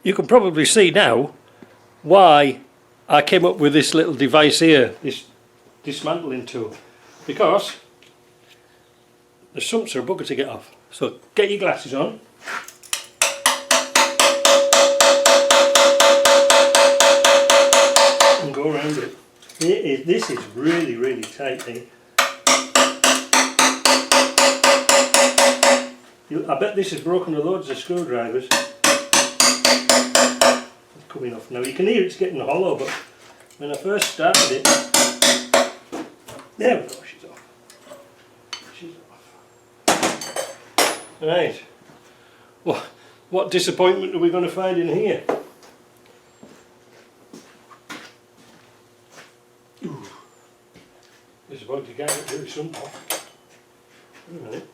you can probably see now why I came up with this little device here, this dismantling tool, because the sumps are a bugger to get off. So get your glasses on. And go around it. This is really, really tight here. I bet this has broken loads of screwdrivers. It's coming off now. You can hear it's getting hollow, but when I first started it, there we go, she's off. She's off. Right. Well, what disappointment are we going to find in here? Ooh. There's about to get it really something. Wait a minute.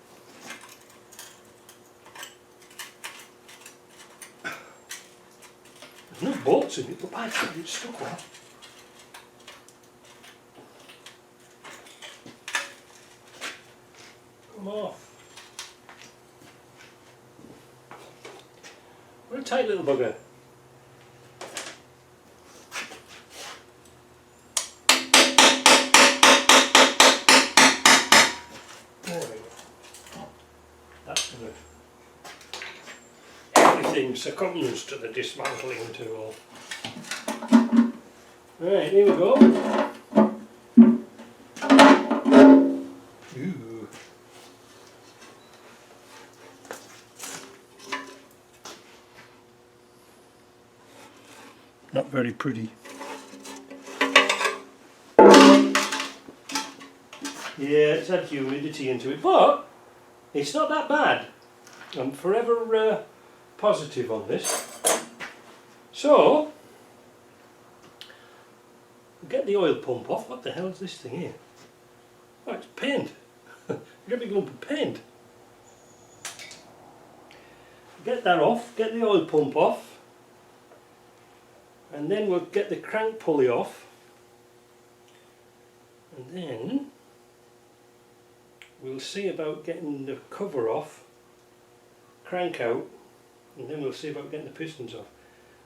There's no bolts in it, but by God, it's stuck well. Come off. What a tight little bugger. There we go. That's good. Everything succumbs to the dismantling tool. Right, here we go. Ooh. Not very pretty. Yeah, it's had humidity into it, but it's not that bad. I'm forever positive on this. So, get the oil pump off. What the hell is this thing here? Oh, it's paint. Get a big lump of paint. Get that off, get the oil pump off, and then we'll get the crank pulley off, and then we'll see about getting the cover off, crank out, and then we'll see about getting the pistons off.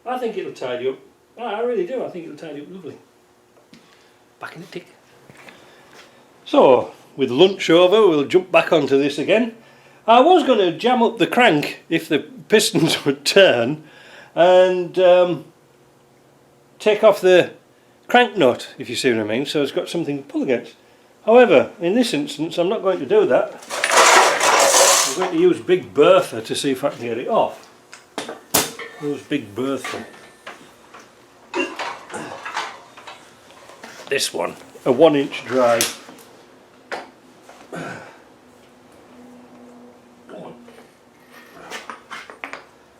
I think it'll tidy up. I really do. I think it'll tidy up lovely. Back in the tick. So, with lunch over, we'll jump back onto this again. I was going to jam up the crank if the pistons would turn, and take off the crank nut, if you see what I mean, so it's got something to pull against. However, in this instance, I'm not going to do that. I'm going to use Big Bertha to see if I can get it off. Use Big Bertha. This one, a 1-inch drive.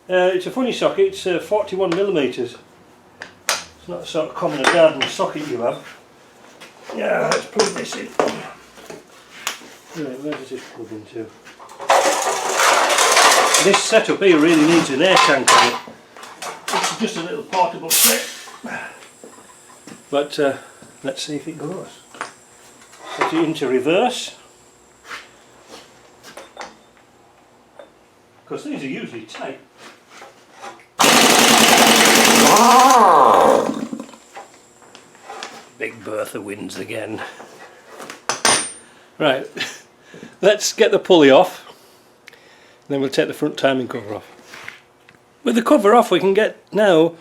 It's a funny socket, it's 41mm. It's not the sort of common garden socket you have. Yeah, let's plug this in. Right, where does this plug into? This setup here really needs an air tank on it. It's just a little portable set. But let's see if it goes. Set it into reverse. Because these are usually tight. Big Bertha wins again. Right, let's get the pulley off. Then we'll take the front timing cover off. With the cover off, we can get now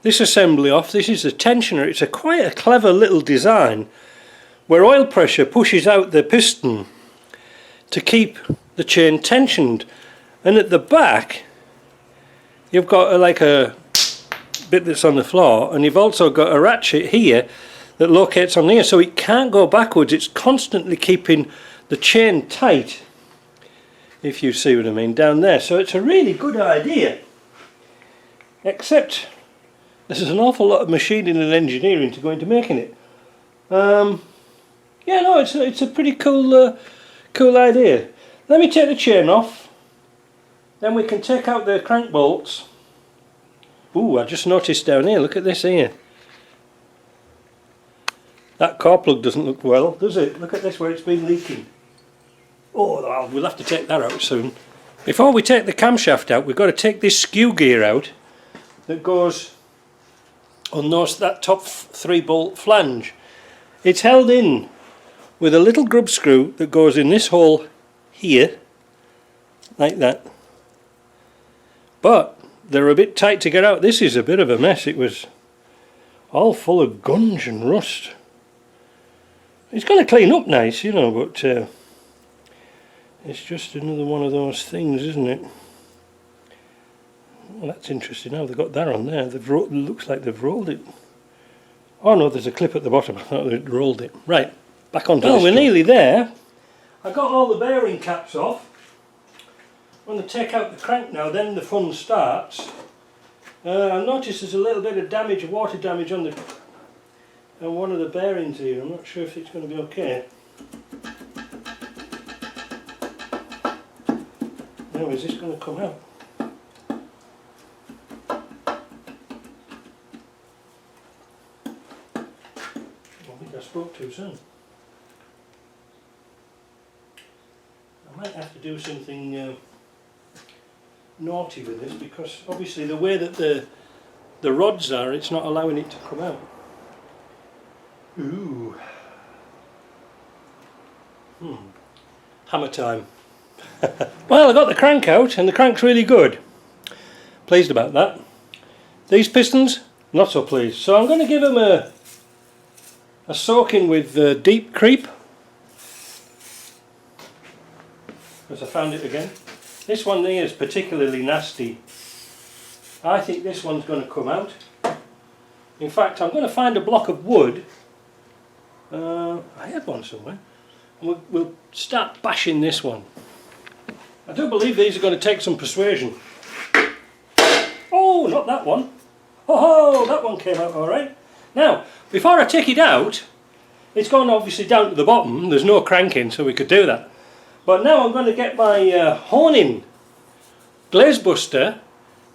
this assembly off. This is a tensioner. It's quite a clever little design where oil pressure pushes out the piston to keep the chain tensioned. And at the back, you've got like a bit that's on the floor, and you've also got a ratchet here that locates on here, so it can't go backwards. It's constantly keeping the chain tight, if you see what I mean, down there. So it's a really good idea, except there's an awful lot of machining and engineering to go into making it. Yeah, no, it's a pretty cool cool idea. Let me take the chain off, then we can take out the crank bolts. Ooh, I just noticed down here, look at this here. That core plug doesn't look well, does it? Look at this where it's been leaking. Oh, we'll have to take that out soon. Before we take the camshaft out, we've got to take this skew gear out. that goes on that top 3-bolt flange. It's held in with a little grub screw that goes in this hole here, like that. But they're a bit tight to get out. This is a bit of a mess. It was all full of gunge and rust. It's going to clean up nice, you know, but it's just another one of those things, isn't it? Well, that's interesting. Now they've got that on there. Looks like they've rolled it. Oh no, there's a clip at the bottom. I thought they'd rolled it. Right, back onto this. Well, we're nearly there. I got all the bearing caps off. When they take out the crank now, then the fun starts. I noticed there's a little bit of damage, water damage on one of the bearings here. I'm not sure if it's going to be okay. Now, is this going to come out? I think I spoke too soon. I might have to do something naughty with this, because obviously the way that the rods are, it's not allowing it to come out. Ooh. Hammer time. Well, I got the crank out, and the crank's really good. Pleased about that. These pistons, not so pleased. So I'm going to give them a soaking with deep creep, because I found it again. This one here is particularly nasty. I think this one's going to come out. In fact, I'm going to find a block of wood. I had one somewhere. And we'll start bashing this one. I do believe these are going to take some persuasion. Oh, not that one. Oh, that one came out alright. Now, before I take it out, it's gone obviously down to the bottom. There's no cranking, so we could do that. But now I'm going to get my honing glaze buster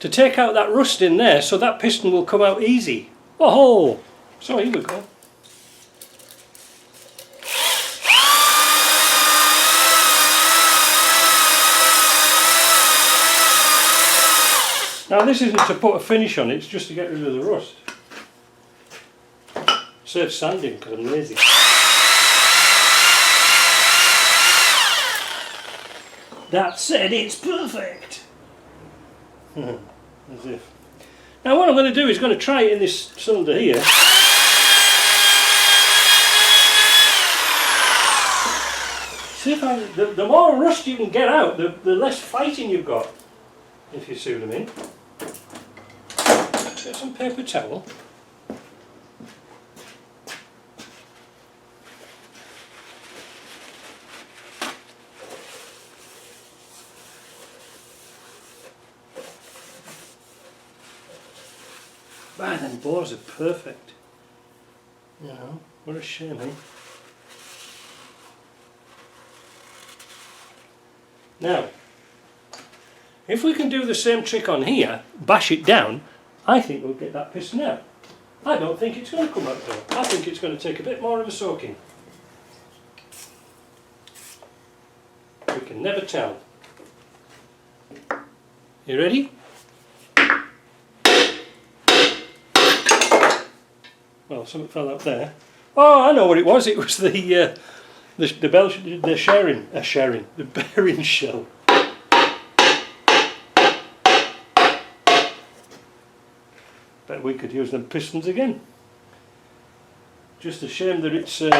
to take out that rust in there, so that piston will come out easy. Oh, so here we go. Now this isn't to put a finish on it, it's just to get rid of the rust. Saves sanding because I'm lazy. That said, it's perfect. As if. Now what I'm going to do is going to try it in this cylinder here. See if the more rust you can get out, the less fighting you've got, if you see what I mean. Get some paper towel. Man, them bores are perfect. You know, what a shame, eh? Now, if we can do the same trick on here, bash it down, I think we'll get that piston out. I don't think it's going to come out though. I think it's going to take a bit more of a soaking. We can never tell. You ready? Well, something fell out there. Oh, I know what it was. It was the bearing shell. Bet we could use them pistons again. Just a shame that it's all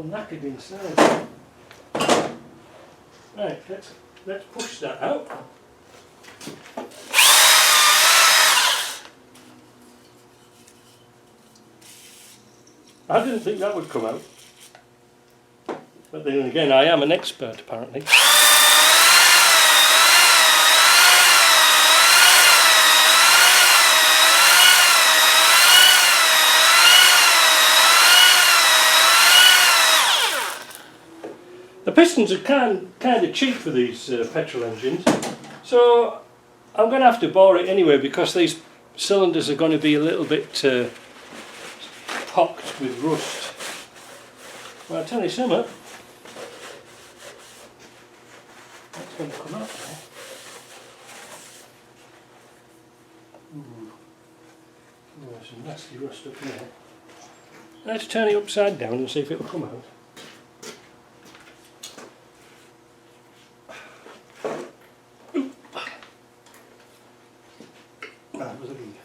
knackered inside. Right, let's push that out. I didn't think that would come out. But then again, I am an expert apparently. The pistons are kind of cheap for these petrol engines, so I'm going to have to bore it anyway, because these cylinders are going to be a little bit pocked with rust. Well, I'll tell you something, that's going to come out now. Oh, there's some nasty rust up there. Let's turn it upside down and see if it'll come out. That was a leak.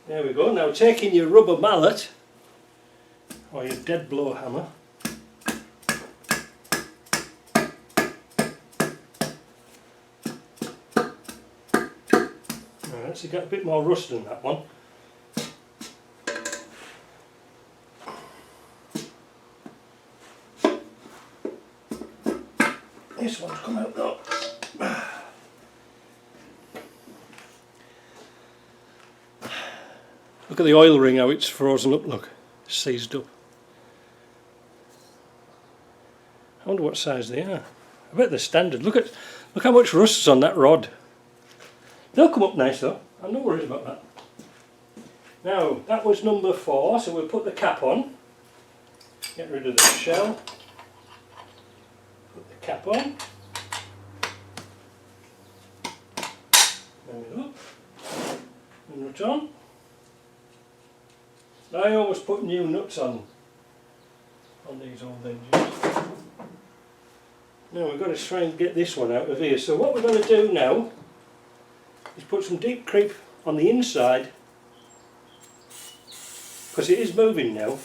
There we go. Now taking your rubber mallet or your dead blow hammer, alright, so you got a bit more rust than that one. This one's come out though. Look at the oil ring, how it's frozen up, look, it's seized up. I wonder what size they are. I bet they're standard. Look how much rust's on that rod. They'll come up nice though, I'm not worried about that. Now, that was number 4, so we'll put the cap on. Get rid of the shell. Put the cap on. There we go. And nut on. I always put new nuts on these old engines. Now we've got to try and get this one out of here. So what we're going to do now is put some deep creep on the inside, because it is moving now.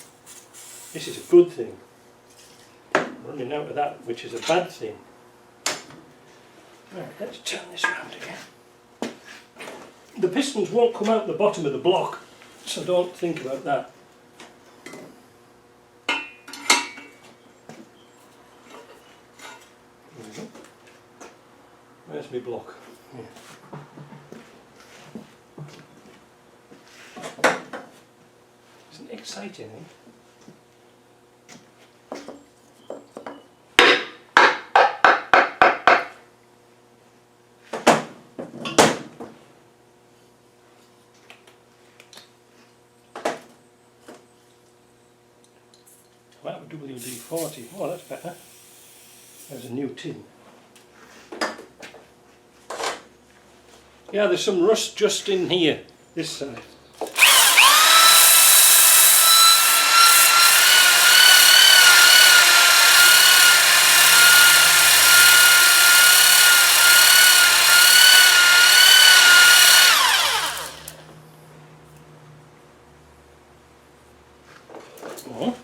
This is a good thing. I'm running out of that, which is a bad thing. Right, let's turn this around again. The pistons won't come out the bottom of the block, so don't think about that. There we go. Where's my block? Yeah. Isn't it exciting, eh? Wow, WD-40. Oh, that's better. There's a new tin. Yeah, there's some rust just in here, this side. Oh.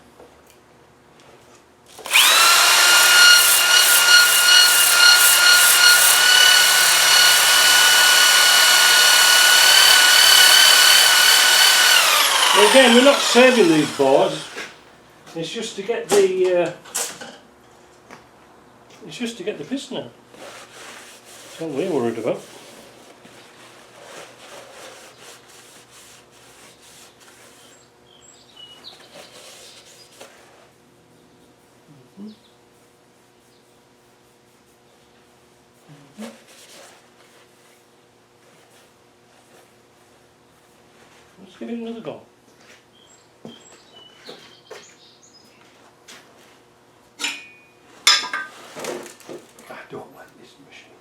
Again, we're not saving these boards. It's just to get the piston out. That's all we're worried about. Let's give it another go. I don't like this machine.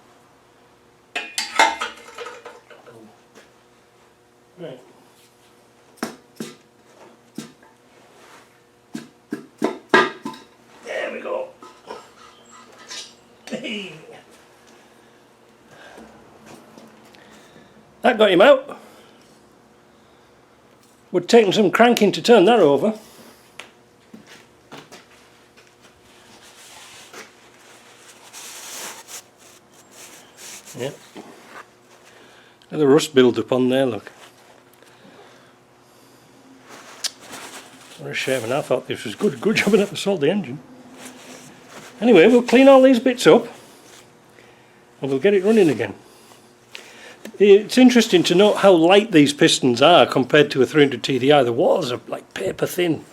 Right. There we go. Hey. That got him out. Would take some cranking to turn that over. Yeah. And the rust build up on there, look. What a shame, and I thought this was good. Good job I never sold the engine. Anyway, we'll clean all these bits up and we'll get it running again. It's interesting to note how light these pistons are compared to a 300 TDI. The walls are like paper thin.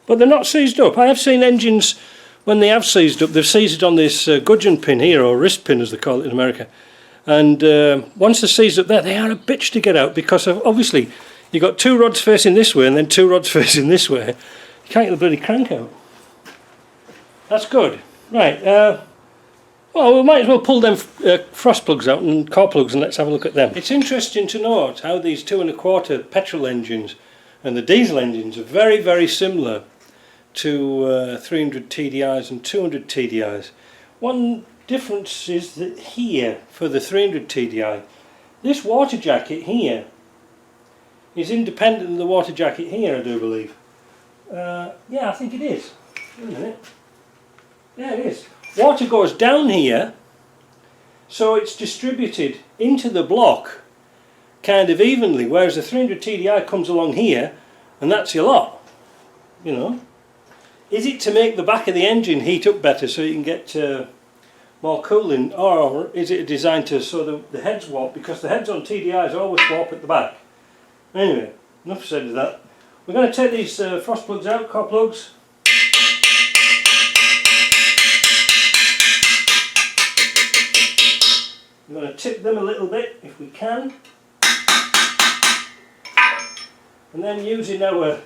But they're not seized up. I have seen engines, when they have seized up, they've seized it on this gudgeon pin here, or wrist pin as they call it in America. And once they're seized up there, they are a bitch to get out, because obviously You've got two rods facing this way and then two rods facing this way. You can't get the bloody crank out. That's good. Right, well, we might as well pull them frost plugs out and core plugs and let's have a look at them. It's interesting to note how these 2 1/4 petrol engines and the diesel engines are very, very similar to 300 TDIs and 200 TDIs. One difference is that here, for the 300 TDI, this water jacket here is independent of the water jacket here, I do believe. Yeah, I think it is. Wait a minute. Yeah, it is. Water goes down here, so it's distributed into the block kind of evenly, whereas the 300 TDI comes along here, and that's your lot, you know. Is it to make the back of the engine heat up better so you can get more cooling, or is it designed to so the heads warp, because the heads on TDIs always warp at the back? Anyway, enough said of that. We're going to take these frost plugs out, core plugs. We're going to tip them a little bit if we can, and then using our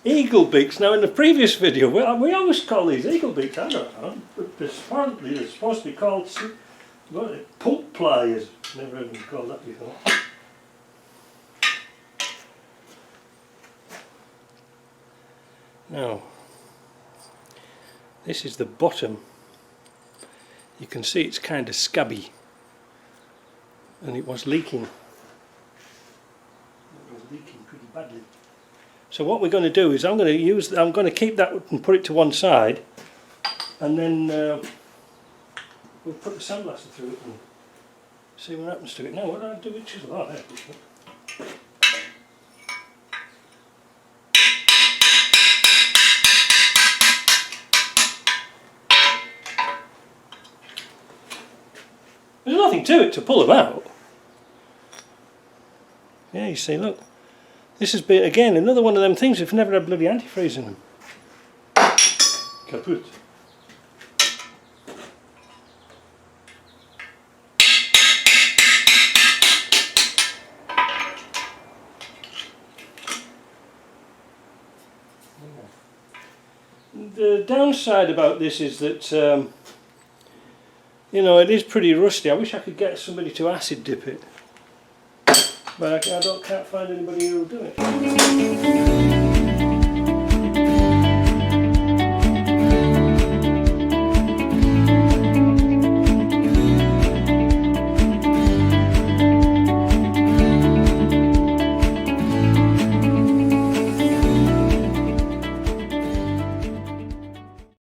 eagle beaks. Now in the previous video we always call these eagle beaks, I don't know, but apparently they're supposed to be called pulp pliers. Never even called that before. Now this is the bottom. You can see it's kind of scabby, and it was leaking. It was leaking pretty badly. So what we're going to do is I'm going to keep that and put it to one side, and then we'll put the sandblaster through it and see what happens to it. Now what do I do with chisel? Oh, there. There's nothing to it to pull them out. Yeah, you see, look. This has been, again, another one of them things we've never had bloody antifreeze in them. Kaput. The downside about this is that you know, it is pretty rusty. I wish I could get somebody to acid dip it, but I can't find anybody who will do it.